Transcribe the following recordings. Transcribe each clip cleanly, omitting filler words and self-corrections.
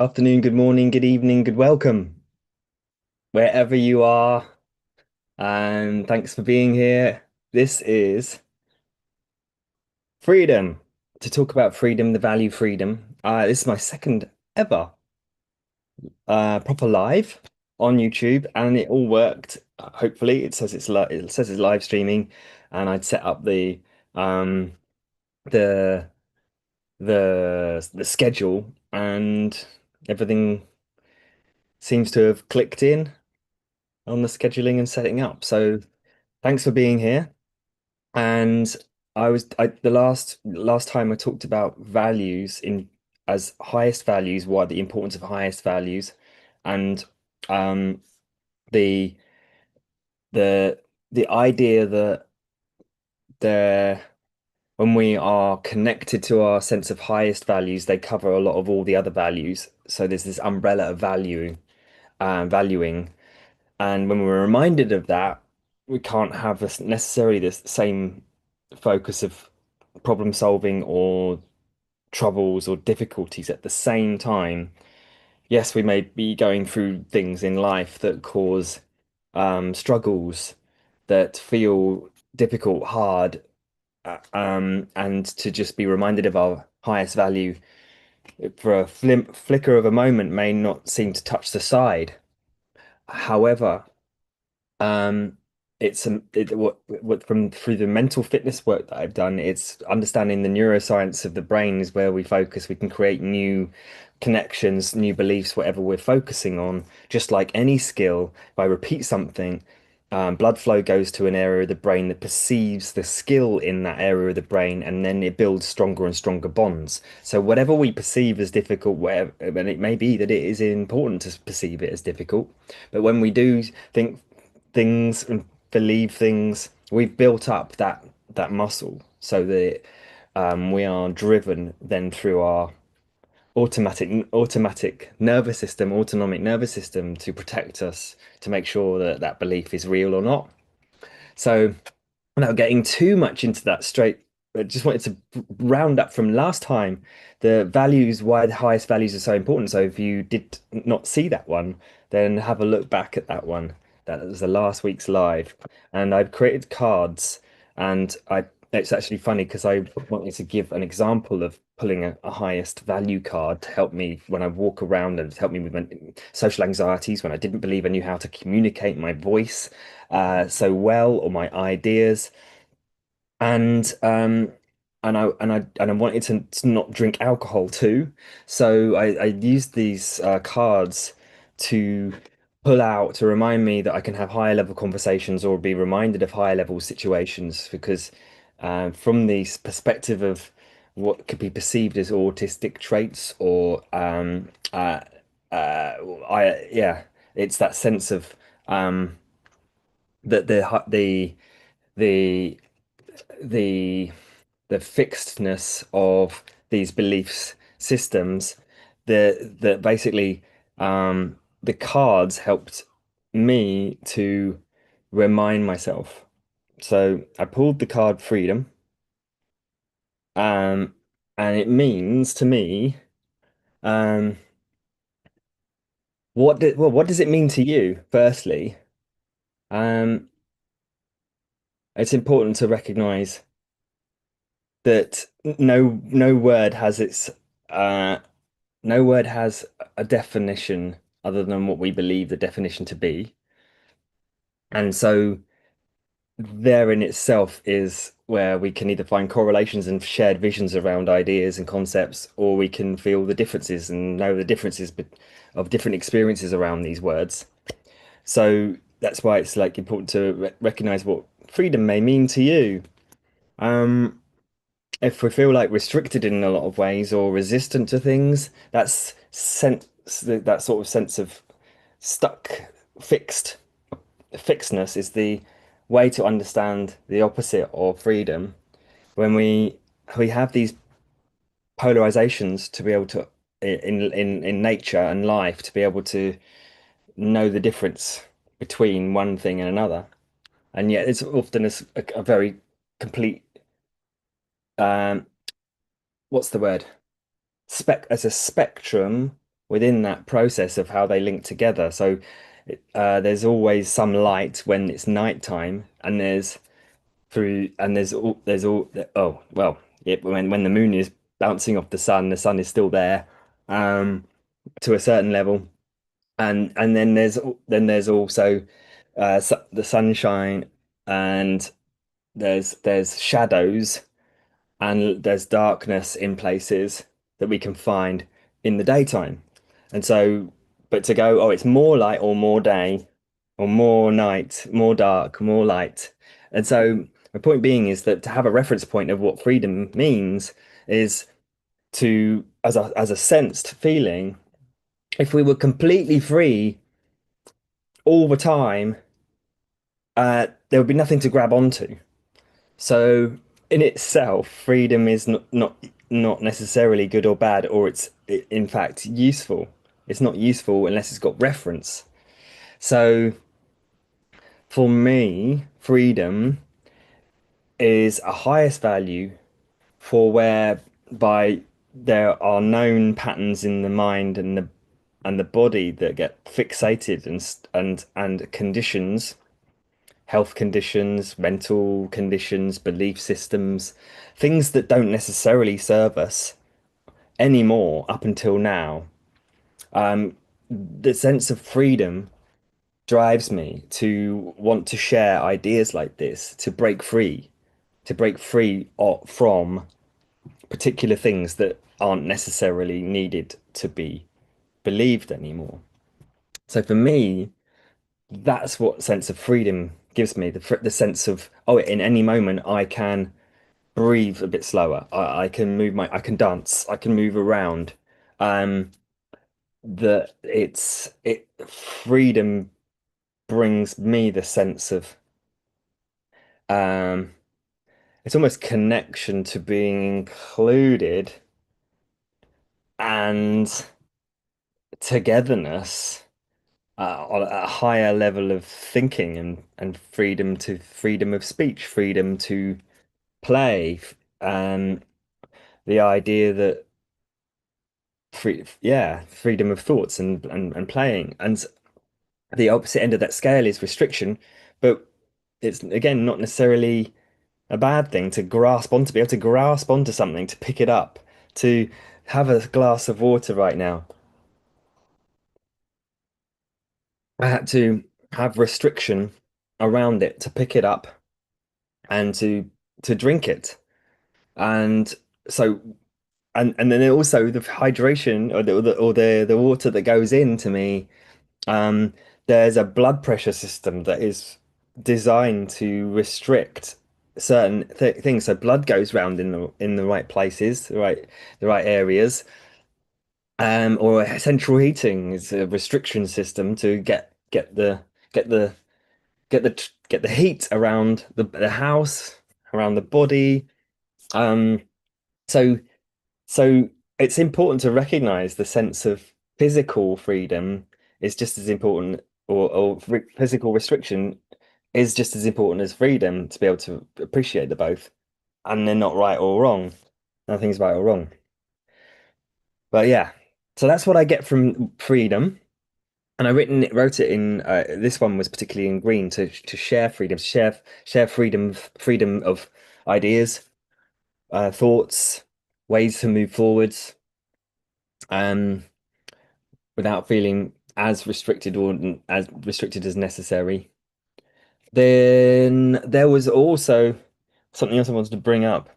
Afternoon, good morning, good evening, good welcome, wherever you are. And thanks for being here. This is freedom. To talk about freedom, the value freedom. This is my second ever proper live on YouTube, and it all worked. Hopefully, it says it's live streaming, and I'd set up um the the schedule, and everything seems to have clicked in on the scheduling and setting up. So thanks for being here. And the last time I talked about values in as highest values, why the importance of highest values, and um the the the idea that there when we are connected to our sense of highest values, they cover a lot of all the other values. So there's this umbrella of valuing. And when we're reminded of that, we can't have necessarily this same focus of problem solving or troubles or difficulties at the same time. Yes, we may be going through things in life that cause struggles that feel difficult, hard, and to just be reminded of our highest value for a flicker of a moment may not seem to touch the side. However, Um, what from through the mental fitness work that I've done, it's understanding the neuroscience of the brain is where we focus. We can create new connections, new beliefs, whatever we're focusing on. Just like any skill, if I repeat something, blood flow goes to an area of the brain that perceives the skill in that area of the brain, and then it builds stronger and stronger bonds. So whatever we perceive as difficult, whatever, and it may be that it is important to perceive it as difficult, but when we do think things and believe things, we've built up that muscle so that we are driven then through our automatic nervous system, autonomic nervous system to protect us, to make sure that that belief is real or not. So without getting too much into that straight, I just wanted to round up from last time the values, why the highest values are so important. So if you did not see that one, then have a look back at that one. That was the last week's live. And I've created cards, and I it's actually funny because I wanted to give an example of pulling a highest value card to help me when I walk around and to help me with my social anxieties when I didn't believe I knew how to communicate my voice so well, or my ideas, and I wanted to not drink alcohol too, so I used these cards to pull out to remind me that I can have higher level conversations or be reminded of higher level situations, because from the perspective of what could be perceived as autistic traits or I yeah, it's that sense of that the the the fixedness of these beliefs systems, that basically the cards helped me to remind myself. So I pulled the card freedom, um, and it means to me, um, what does it mean to you, firstly? Um, it's important to recognize that no word has its uh no word has a definition other than what we believe the definition to be. And so there in itself is where we can either find correlations and shared visions around ideas and concepts, or we can feel the differences and know the differences of different experiences around these words. So that's why it's like important to recognize what freedom may mean to you. Um, if we feel like restricted in a lot of ways or resistant to things, that sort of sense of stuck, fixed fixedness is the way to understand the opposite of freedom. When we have these polarizations to be able to in nature and life, to be able to know the difference between one thing and another, and yet it's often a very complete um what's the word, spec as a spectrum within that process of how they link together. So there's always some light when it's nighttime, and there's all oh well, when the moon is bouncing off the sun is still there, um, to a certain level, and then there's also the sunshine, and there's shadows, and there's darkness in places that we can find in the daytime. And so, but to go, oh, it's more light or more day, or more night, more dark, more light. And so, my point being is that to have a reference point of what freedom means is to, as a sensed feeling, if we were completely free all the time, there would be nothing to grab onto. So in itself, freedom is not necessarily good or bad, or in fact useful. It's not useful unless it's got reference. So for me, freedom is a highest value for whereby there are known patterns in the mind and the body that get fixated, and conditions, health conditions, mental conditions, belief systems, things that don't necessarily serve us anymore up until now. The sense of freedom drives me to want to share ideas like this, to break free from particular things that aren't necessarily needed to be believed anymore. So for me, that's what sense of freedom gives me, the sense of, oh, in any moment I can breathe a bit slower. I can dance, I can move around. Um, that it freedom brings me the sense of um it's almost connection to being included and togetherness, on a higher level of thinking, and freedom of speech, freedom to play, um, the idea that freedom of thoughts, and playing. And the opposite end of that scale is restriction, but it's again not necessarily a bad thing to be able to grasp onto something, to pick it up, to have a glass of water right now. I had to have restriction around it to pick it up and to drink it. And so, and then also the hydration, or the water that goes into me. Um, there's a blood pressure system that is designed to restrict certain things. So blood goes round in the right places, the right areas. Or central heating is a restriction system to get the get the heat around the house, around the body. Um, so so it's important to recognize the sense of physical freedom is just as important, or physical restriction is just as important as freedom, to be able to appreciate the both. And they're not right or wrong. Nothing's right or wrong. But yeah, so that's what I get from freedom. And wrote it in, this one was particularly in green, to share freedom, share freedom of ideas, thoughts, ways to move forwards, um, without feeling as restricted as necessary. Then there was also something else I wanted to bring up,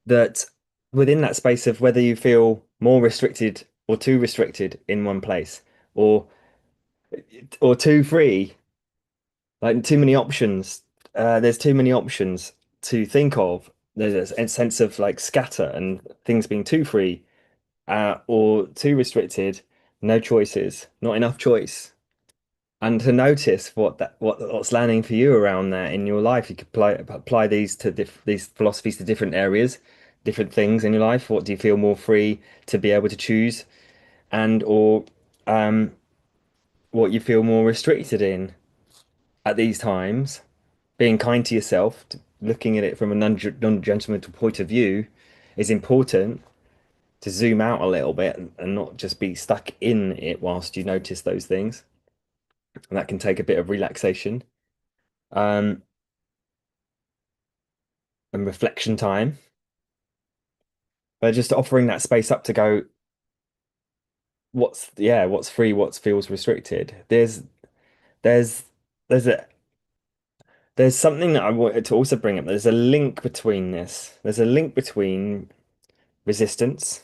that within that space of whether you feel more restricted or too restricted in one place, or too free, like too many options. There's too many options to think of. There's a sense of like scatter and things being too free, or too restricted, no choices, not enough choice. And to notice what's landing for you around that in your life. You could apply these philosophies to different areas, different things in your life. What do you feel more free to be able to choose, and or um, what you feel more restricted in at these times? Being kind to yourself, looking at it from a non-judgmental point of view, is important. to zoom out a little bit and not just be stuck in it whilst you notice those things. And that can take a bit of relaxation, um, and reflection time. But just offering that space up to go, what's free, what feels restricted. There's there's a there's something that I wanted to also bring up. There's a link between this. There's a link between resistance,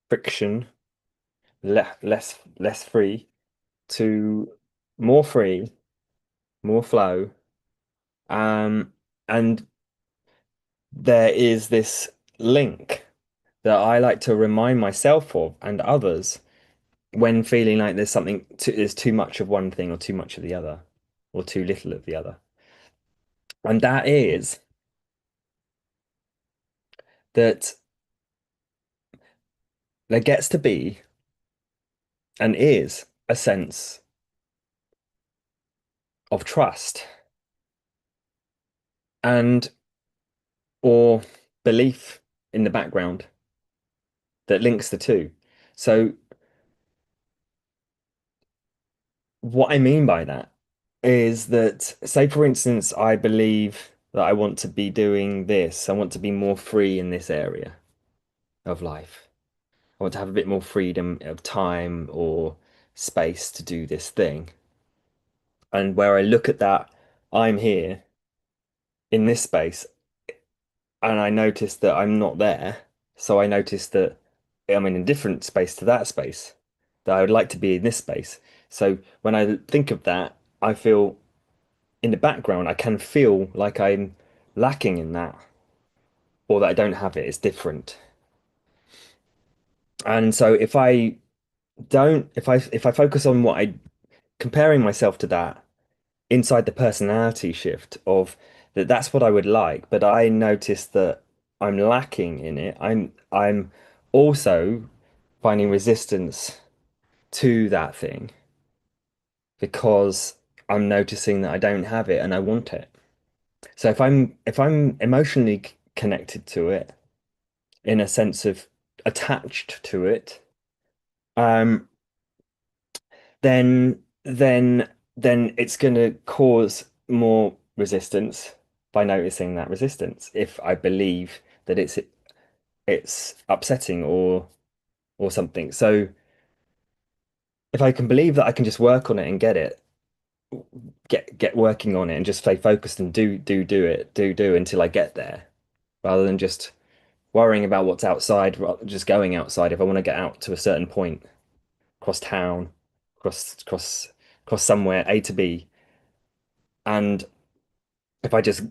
friction, less free to more free, more flow. Um, and there is this link that I like to remind myself of and others when feeling like there's too much of one thing or too much of the other, or too little of the other. And that is that there gets to be and is a sense of trust and or belief in the background that links the two. So what I mean by that is that, say, for instance, I believe that I want to be doing this. I want to be more free in this area of life. I want to have a bit more freedom of time or space to do this thing. And where I look at that, I'm here in this space, and I notice that I'm not there. So I notice that I'm in a different space to that space, that I would like to be in this space. So when I think of that, I feel in the background, I can feel like I'm lacking in that, or that I don't have it. It's different. And so if I focus on what I comparing myself to that inside the personality shift of that, that's what I would like, but I notice that I'm lacking in it. I'm also finding resistance to that thing because I'm noticing that I don't have it and I want it. So if I'm emotionally connected to it in a sense of attached to it, um, then it's going to cause more resistance by noticing that resistance. If I believe that it's upsetting or something. So if I can believe that I can just work on it and get working on it and just stay focused and do until I get there, rather than just worrying about what's outside, just going outside. If I want to get out to a certain point, cross town, cross cross cross somewhere A to B, and if I just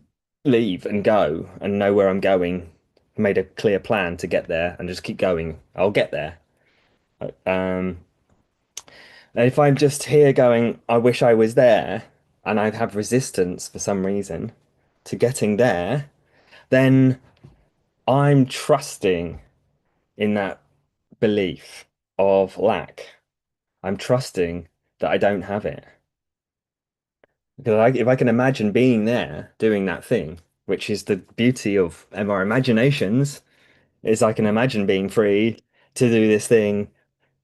leave and go and know where I'm going, made a clear plan to get there and just keep going, I'll get there. Um, and if I'm just here going, I wish I was there, and I have resistance for some reason to getting there, then I'm trusting in that belief of lack. I'm trusting that I don't have it. Because if I can imagine being there doing that thing, which is the beauty of our imaginations, is I can imagine being free to do this thing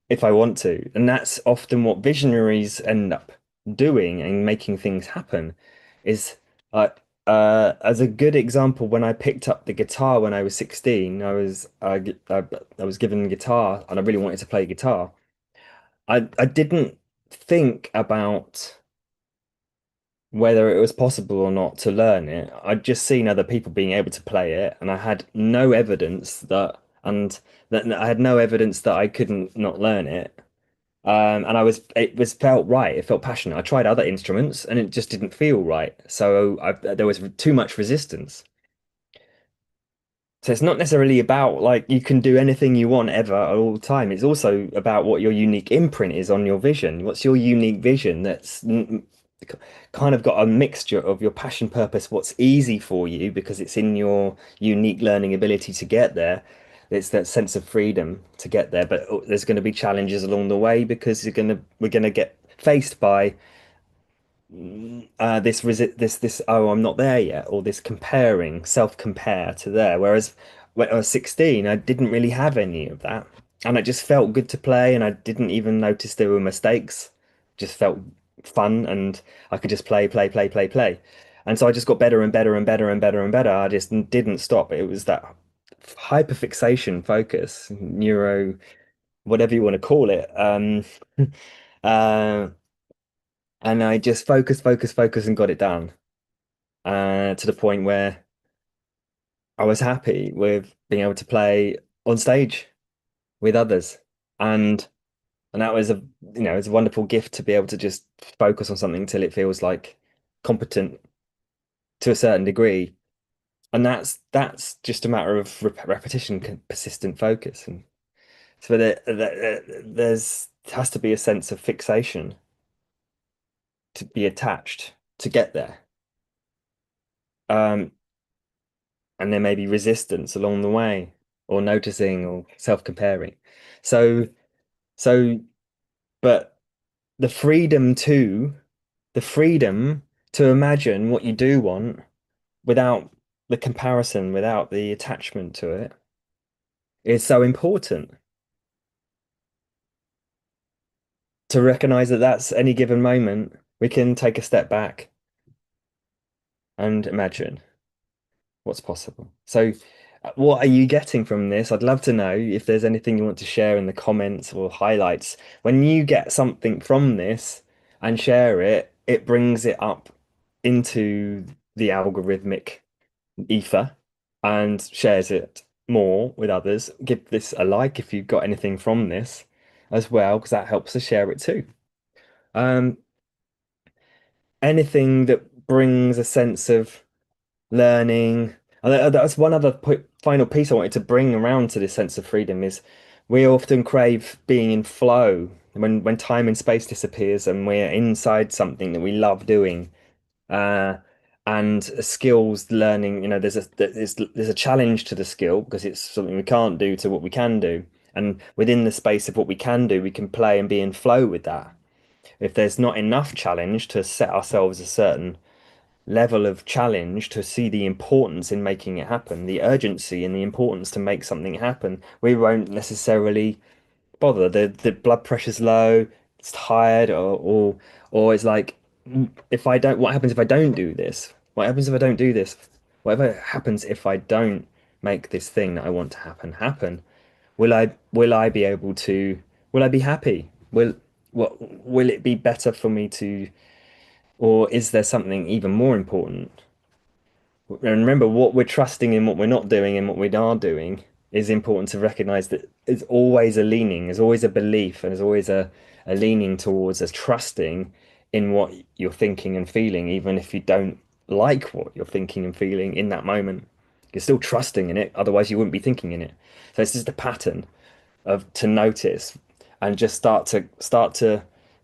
if I want to. And that's often what visionaries end up doing and making things happen. Is uh, as a good example, when I picked up the guitar when I was 16, I was given a guitar and I really wanted to play guitar. I didn't think about whether it was possible or not to learn it. I'd just seen other people being able to play it, and I had no evidence and that I had no evidence that I couldn't not learn it. And it was felt right. It felt passionate. I tried other instruments, and it just didn't feel right. So there was too much resistance. So it's not necessarily about like you can do anything you want ever at all time. It's also about what your unique imprint is on your vision. What's your unique vision that's kind of got a mixture of your passion, purpose, what's easy for you because it's in your unique learning ability to get there. It's that sense of freedom to get there, but there's going to be challenges along the way because we're going to get faced by this oh, I'm not there yet, or this comparing self compare to there, whereas when I was 16, I didn't really have any of that. And it just felt good to play, and I didn't even notice there were mistakes. Just felt fun, and I could just play, play, play, play, play. And so I just got better and better and better and better and better. I just didn't stop. It was that hyperfixation focus, neuro, whatever you want to call it. Uh, and I just focused, focused, focused, and got it done. To the point where I was happy with being able to play on stage with others. And and that was it's a wonderful gift to be able to just focus on something until it feels like competent to a certain degree. And that's just a matter of repetition, persistent focus. And so there's has to be a sense of fixation to be attached to get there. Um, and there may be resistance along the way, or noticing, or self-comparing. So so but the freedom to the freedom to imagine what you do want without the comparison, without the attachment to it, is so important. To recognize that that's any given moment, we can take a step back and imagine what's possible. So, what are you getting from this? I'd love to know if there's anything you want to share in the comments or highlights. When you get something from this and share it, it brings it up into the algorithmic ether and shares it more with others. Give this a like if you've got anything from this as well, because that helps to share it too. Um, Anything that brings a sense of learning. And that's one other final piece I wanted to bring around to this sense of freedom is we often crave being in flow when time and space disappears and we're inside something that we love doing. Uh, and skills learning, there's a challenge to the skill because it's something we can't do to what we can do. And within the space of what we can do, we can play and be in flow with that. If there's not enough challenge to set ourselves a certain level of challenge to see the importance in making it happen, the urgency and the importance to make something happen, we won't necessarily bother. The blood pressure's low, it's tired, or it's like, if I don't, what happens if I don't do this? What happens if I don't do this? Whatever happens if I don't make this thing that I want to happen? Will I be able to? Will I be happy? Will it be better for me to, or is there something even more important? And remember, what we're trusting in, what we're not doing, and what we are doing is important to recognize that it's always a leaning, there's always a belief, and there's always a leaning towards us trusting in what you're thinking and feeling, even if you don't like what you're thinking and feeling in that moment. You're still trusting in it, otherwise you wouldn't be thinking in it. So it's just a pattern of to notice and just start to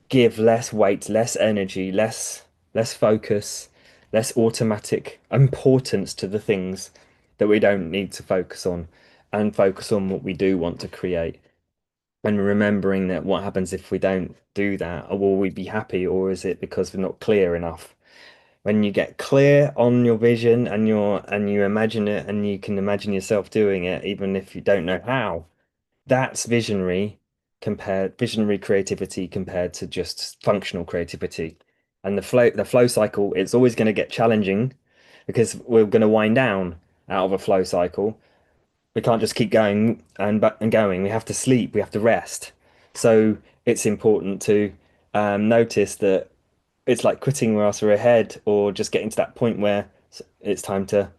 give less weight, less energy, less focus, less automatic importance to the things that we don't need to focus on and focus on what we do want to create. And remembering that what happens if we don't do that, or will we be happy, or is it because we're not clear enough? When you get clear on your vision and you imagine it and you can imagine yourself doing it, even if you don't know how, that's visionary creativity compared to just functional creativity. And the flow cycle, it's always going to get challenging because we're going to wind down out of a flow cycle. We can't just keep going and going. We have to sleep, we have to rest. So it's important to notice that it's like quitting whilst we're ahead, or just getting to that point where it's time to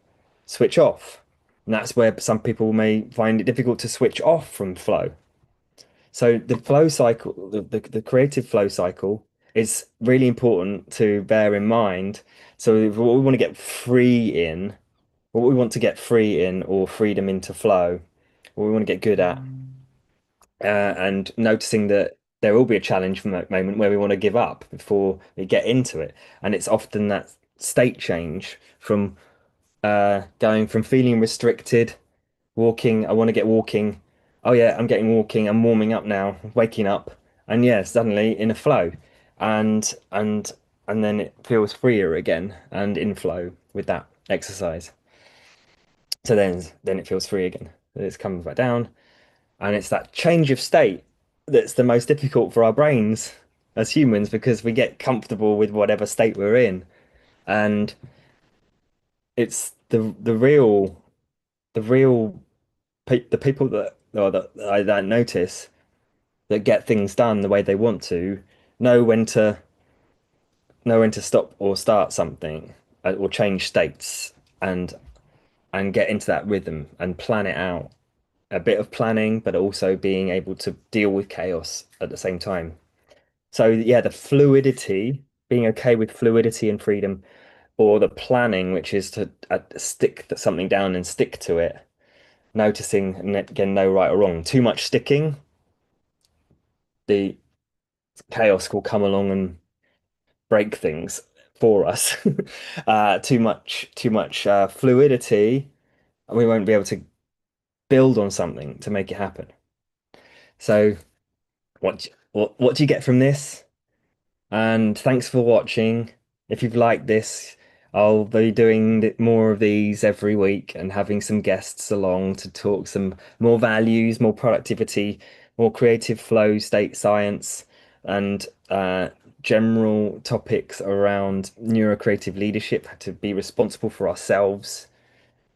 switch off. And that's where some people may find it difficult to switch off from flow. So the flow cycle, the creative flow cycle is really important to bear in mind. So if what we want to get free in, what we want to get free in, or freedom into flow, what we want to get good at, and noticing that there will be a challenge from that moment where we want to give up before we get into it. And it's often that state change from going from feeling restricted. Walking, I want to get walking. Oh yeah, I'm getting walking. I'm warming up now, waking up, and yeah, suddenly in a flow, and then it feels freer again and in flow with that exercise. So then it feels free again. It's coming back down. And it's that change of state that's the most difficult for our brains as humans because we get comfortable with whatever state we're in. And it's the people that I notice that get things done the way they want to know when to know when to stop or start something or change states and get into that rhythm and plan it out. A bit of planning, but also being able to deal with chaos at the same time. So yeah, the fluidity, being okay with fluidity and freedom, or the planning, which is to stick something down and stick to it, noticing and again, no right or wrong. Too much sticking, the chaos will come along and break things for us. Too much fluidity, and we won't be able to build on something to make it happen. So, what do you get from this? And thanks for watching. If you've liked this, I'll be doing more of these every week and having some guests along to talk some more values, more productivity, more creative flow, state science, and general topics around neurocreative leadership, to be responsible for ourselves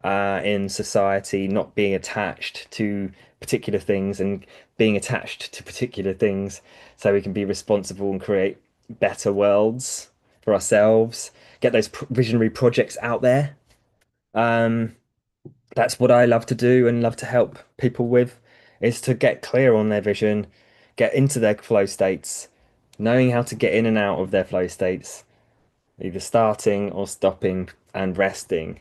in society, not being attached to particular things and being attached to particular things so we can be responsible and create better worlds for ourselves, get those visionary projects out there. Um, that's what I love to do and love to help people with is to get clear on their vision, get into their flow states, knowing how to get in and out of their flow states, either starting or stopping and resting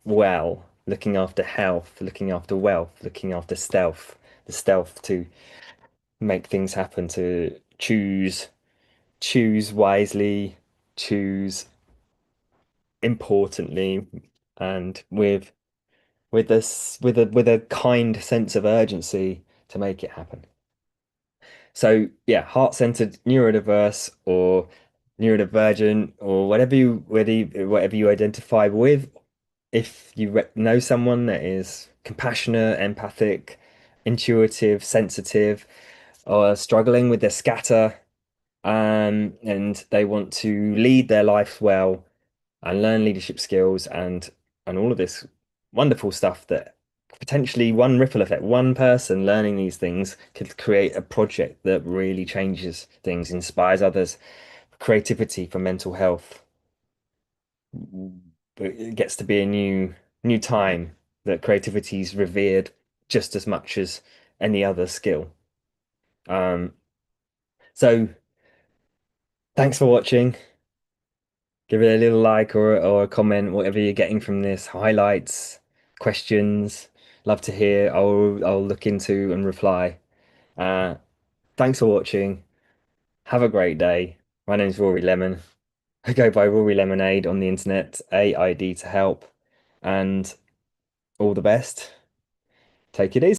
well, looking after health, looking after wealth, looking after the stealth to make things happen, to choose wisely, choose importantly, and with a kind sense of urgency to make it happen. So yeah, heart-centered neurodiverse or neurodivergent or whatever you identify with, if you know someone that is compassionate, empathic, intuitive, sensitive, or struggling with their scatter, and they want to lead their life well and learn leadership skills and all of this wonderful stuff that potentially one ripple effect, one person learning these things could create a project that really changes things, inspires others, creativity for mental health. It gets to be a new time that creativity is revered just as much as any other skill. Um, so thanks for watching. Give it a little like or a comment, whatever you're getting from this. Highlights, questions, love to hear. I'll look into and reply. Uh, thanks for watching. Have a great day. My name's Rory Lemon. I go by Rory Lemonade on the internet, AID to help, and all the best. Take it easy.